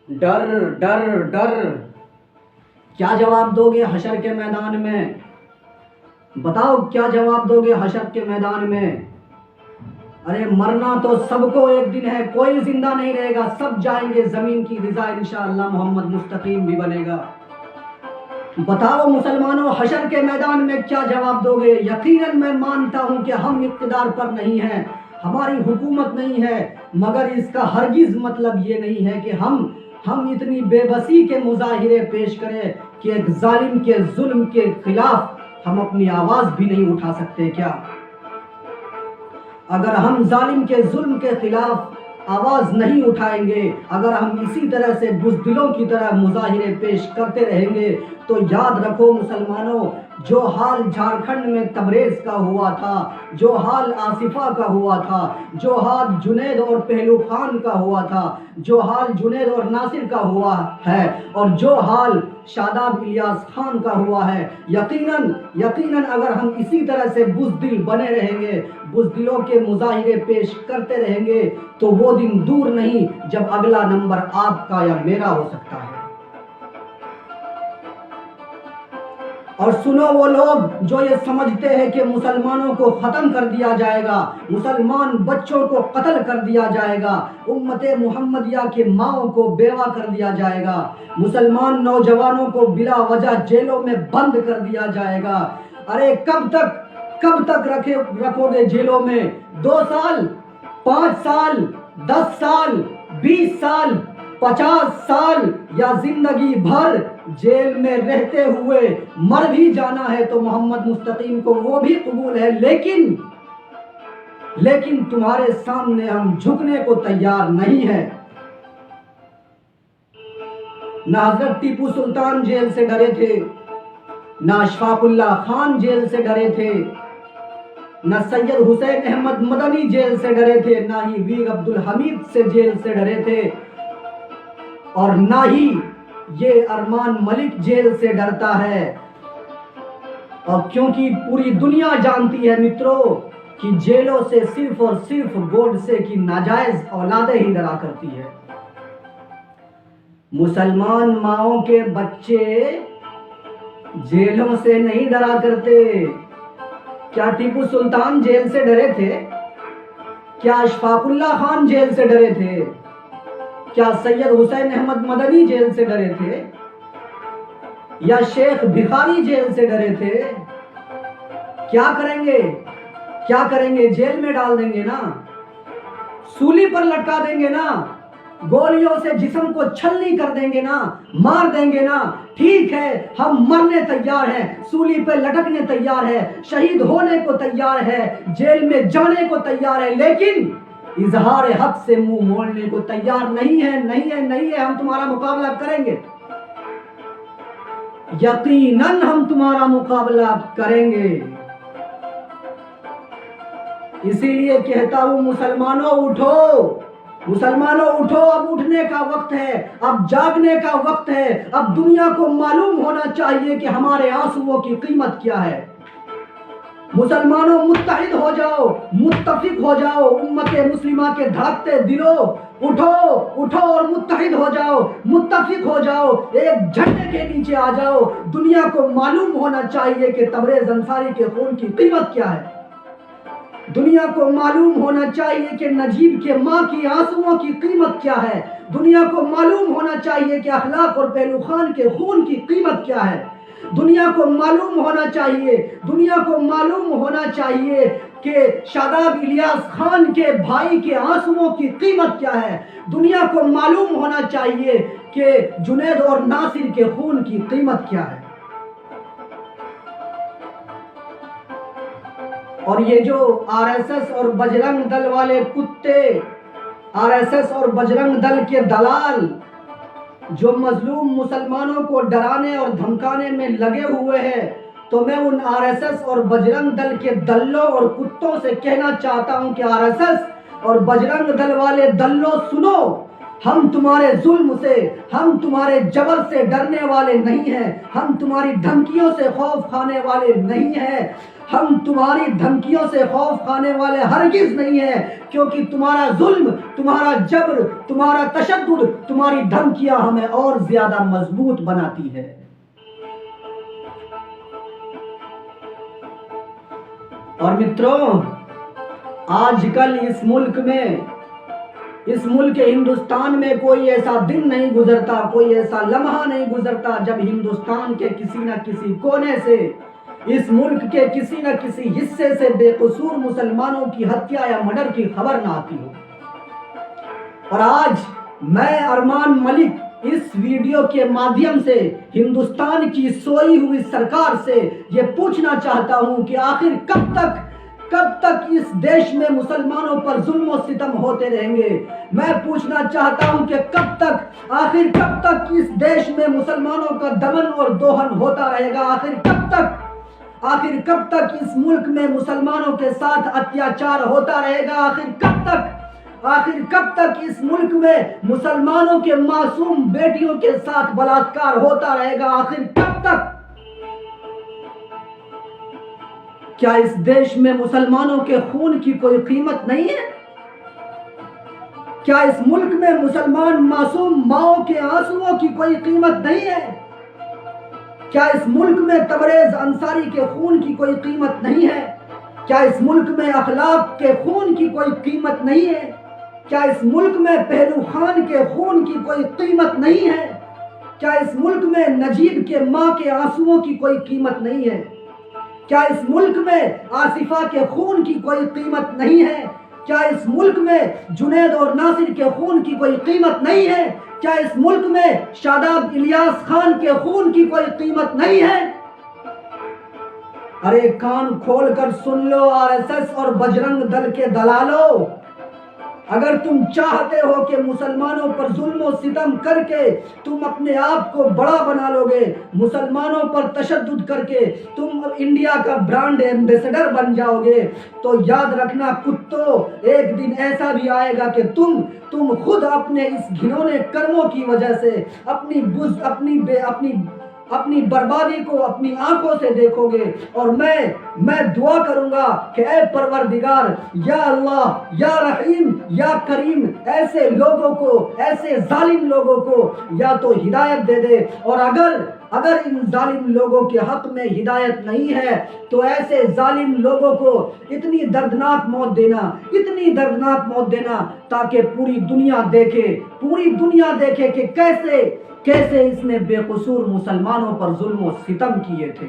ڈر ڈر ڈر کیا جواب دو گے حشر کے میدان میں؟ بتاؤ کیا جواب دو گے حشر کے میدان میں؟ ارے مرنا تو سب کو ایک دن ہے، کوئی زندہ نہیں رہے گا، سب جائیں گے زمین کی غذا انشاءاللہ محمد مستقیم بھی بنے گا۔ بتاؤ مسلمانوں حشر کے میدان میں کیا جواب دو گے؟ یقیناً میں مانتا ہوں کہ ہم اقتدار پر نہیں ہیں، ہماری حکومت نہیں ہے، مگر اس کا ہرگز مطلب یہ نہیں ہے کہ ہم اتنی بے بسی کے مظاہرے پیش کریں کہ ایک ظالم کے ظلم کے خلاف ہم اپنی آواز بھی نہیں اٹھا سکتے کیا؟ اگر ہم ظالم کے ظلم کے خلاف آواز نہیں اٹھائیں گے، اگر ہم اسی طرح سے بزدلوں کی طرح مظاہرے پیش کرتے رہیں گے تو یاد رکھو مسلمانوں، جو حال جھارکھنڈ میں تبریز کا ہوا تھا، جو حال آصفہ کا ہوا تھا، جو حال جنید اور پہلو خان کا ہوا تھا، جو حال جنید اور ناصر کا ہوا ہے، اور جو حال شاداب الیاس خان کا ہوا ہے، یقیناً اگر ہم اسی طرح سے بزدل بنے رہیں گے، بزدلوں کے مظاہرے پیش کرتے رہیں گے تو وہ دن دور نہیں جب اگلا نمبر آپ کا یا میرا ہو سکتا ہے۔ اور سنو وہ لوگ جو یہ سمجھتے ہیں کہ مسلمانوں کو ختم کر دیا جائے گا، مسلمان بچوں کو قتل کر دیا جائے گا، امت محمدیہ کے ماؤں کو بیوہ کر دیا جائے گا، مسلمان نوجوانوں کو بلا وجہ جیلوں میں بند کر دیا جائے گا۔ ارے کب تک رکھو گے جیلوں میں؟ 2 سال، 5 سال، 10 سال، 20 سال، 50 سال، یا زندگی بھر جیل میں رہتے ہوئے مر بھی جانا ہے تو محمد مستقیم کو وہ بھی قبول ہے، لیکن تمہارے سامنے ہم جھکنے کو تیار نہیں ہے۔ نہ حضرت ٹیپو سلطان جیل سے ڈرے تھے، نہ اشفاق اللہ خان جیل سے ڈرے تھے، نہ سید حسین احمد مدنی جیل سے ڈرے تھے، نہ ہی ویر عبدالحمید سے جیل سے ڈرے تھے، اور نہ ہی یہ ارمان ملک جیل سے ڈرتا ہے۔ اور کیونکہ پوری دنیا جانتی ہے متروں کہ جیلوں سے صرف اور صرف گوڈسے کی ناجائز اولادیں ہی ڈرا کرتی ہے۔ مسلمان ماؤں کے بچے جیلوں سے نہیں ڈرا کرتے۔ کیا ٹیپو سلطان جیل سے ڈرے تھے؟ کیا اشفاق اللہ خان جیل سے ڈرے تھے؟ کیا سید حسین احمد مدنی جیل سے ڈرے تھے؟ یا شیخ بخاری جیل سے ڈرے تھے؟ کیا کریں گے؟ جیل میں ڈال دیں گے نا، سولی پر لٹکا دیں گے نا، گولیوں سے جسم کو چھلنی کر دیں گے نا، مار دیں گے نا۔ ٹھیک ہے، ہم مرنے تیار ہیں، سولی پہ لٹکنے تیار ہے، شہید ہونے کو تیار ہے، جیل میں جانے کو تیار ہے، لیکن اظہار حق سے منہ موڑنے کو تیار نہیں ہے۔ ہم تمہارا مقابلہ کریں گے، یقیناً ہم تمہارا مقابلہ کریں گے۔ اسی لیے کہتا ہوں مسلمانوں اٹھو، اب اٹھنے کا وقت ہے، اب جاگنے کا وقت ہے، اب دنیا کو معلوم ہونا چاہیے کہ ہمارے آنسوؤں کی قیمت کیا ہے۔ مسلمانوں متحد ہو جاؤ، متفق ہو جاؤ، امت مسلمہ کے دھڑکتے دلوں، اٹھو اور متحد ہو جاؤ، متفق ہو جاؤ، ایک جھنڈے کے نیچے آ جاؤ۔ دنیا کو معلوم ہونا چاہیے کہ تبریز انصاری کے خون کی قیمت کیا ہے، دنیا کو معلوم ہونا چاہیے کہ نجیب کے ماں کی آنسوؤں کی قیمت کیا ہے، دنیا کو معلوم ہونا چاہیے کہ اخلاق اور پہلو خان کے خون کی قیمت کیا ہے، دنیا کو معلوم ہونا چاہیے کہ شاداب الیاس خان کے بھائی کے آنسوؤں کی قیمت کیا ہے، دنیا کو معلوم ہونا چاہیے کہ جنید اور ناصر کے خون کی قیمت کیا ہے۔ اور یہ جو آر ایس ایس اور بجرنگ دل والے کتے، آر ایس ایس اور بجرنگ دل کے دلال جو مظلوم مسلمانوں کو ڈرانے اور دھمکانے میں لگے ہوئے ہیں، تو میں ان آر ایس ایس اور بجرنگ دل کے دلوں اور کتوں سے کہنا چاہتا ہوں کہ آر ایس ایس اور بجرنگ دل والے دلوں سنو، ہم تمہارے ظلم سے، ہم تمہارے جبر سے ڈرنے والے نہیں ہیں، ہم تمہاری دھمکیوں سے خوف کھانے والے نہیں ہیں، ہم تمہاری دھمکیوں سے خوف کھانے والے ہرگز نہیں ہیں، کیونکہ تمہارا ظلم تمہارا جبر، تمہارا تشدد، تمہاری دھمکیاں ہمیں اور زیادہ مضبوط بناتی ہے۔ اور متروں، آج کل اس ملک ہندوستان میں کوئی ایسا دن نہیں گزرتا، کوئی ایسا لمحہ نہیں گزرتا جب ہندوستان کے کسی نہ کسی کونے سے، اس ملک کے کسی نہ کسی حصے سے بے قصور مسلمانوں کی ہتیا یا مرڈر کی خبر نہ آتی ہو۔ اور آج میں ارمان ملک اس ویڈیو کے مادھیم سے ہندوستان کی سوئی ہوئی سرکار سے یہ پوچھنا چاہتا ہوں کہ آخر کب تک اس دیش میں مسلمانوں پر ظلم و ستم ہوتے رہیں گے؟ میں پوچھنا چاہتا ہوں کہ آخر کب تک اس دیش میں مسلمانوں کا دمن اور دوہن ہوتا رہے گا؟ آخر کب تک اس ملک میں مسلمانوں کے ساتھ اتیاچار ہوتا رہے گا؟ آخر کب تک اس ملک میں مسلمانوں کے معصوم بیٹیوں کے ساتھ بلاತ್ಕಾರ ہوتا رہے گا؟ آخر کب تک؟ کیا اس دیش میں مسلمانوں کے خون کی کوئی قیمت نہیں ہے؟ کیا اس ملک میں مسلمان معصوم ماؤں کے آنسوؤں کی کوئی قیمت نہیں ہے؟ کیا اس ملک میں تبریز انصاری کے خون کی کوئی قیمت نہیں ہے؟ کیا اس ملک میں اخلاق کے خون کی کوئی قیمت نہیں ہے؟ کیا اس ملک میں پہلو خان کے خون کی کوئی قیمت نہیں ہے؟ کیا اس ملک میں نجیب کے ماں کے آنسوؤں کی کوئی قیمت نہیں ہے؟ کیا اس ملک میں آصفہ کے خون کی کوئی قیمت نہیں ہے؟ کیا اس ملک میں جنید اور ناصر کے خون کی کوئی قیمت نہیں ہے؟ کیا اس ملک میں شاداب الیاس خان کے خون کی کوئی قیمت نہیں ہے؟ ارے کان کھول کر سن لو RSS اور بجرنگ دل کے دلالو، اگر تم چاہتے ہو کہ مسلمانوں پر ظلم و ستم کر کے تم اپنے آپ کو بڑا بنا لو گے، مسلمانوں پر تشدد کر کے تم انڈیا کا برانڈ ایمبیسڈر بن جاؤ گے، تو یاد رکھنا کتو، ایک دن ایسا بھی آئے گا کہ تم خود اپنے اس گھنونے کرموں کی وجہ سے اپنی بربادی کو اپنی آنکھوں سے دیکھو گے۔ اور میں دعا کروں گا کہ اے پروردگار، یا اللہ، یا رحیم، یا کریم، ایسے لوگوں کو، ایسے ظالم لوگوں کو یا تو ہدایت دے دے، اور اگر ان ظالم لوگوں کے حق میں ہدایت نہیں ہے تو ایسے ظالم لوگوں کو اتنی دردناک موت دینا تاکہ پوری دنیا دیکھے کہ کیسے اس نے بے قصور مسلمانوں پر ظلم و ستم کیے تھے۔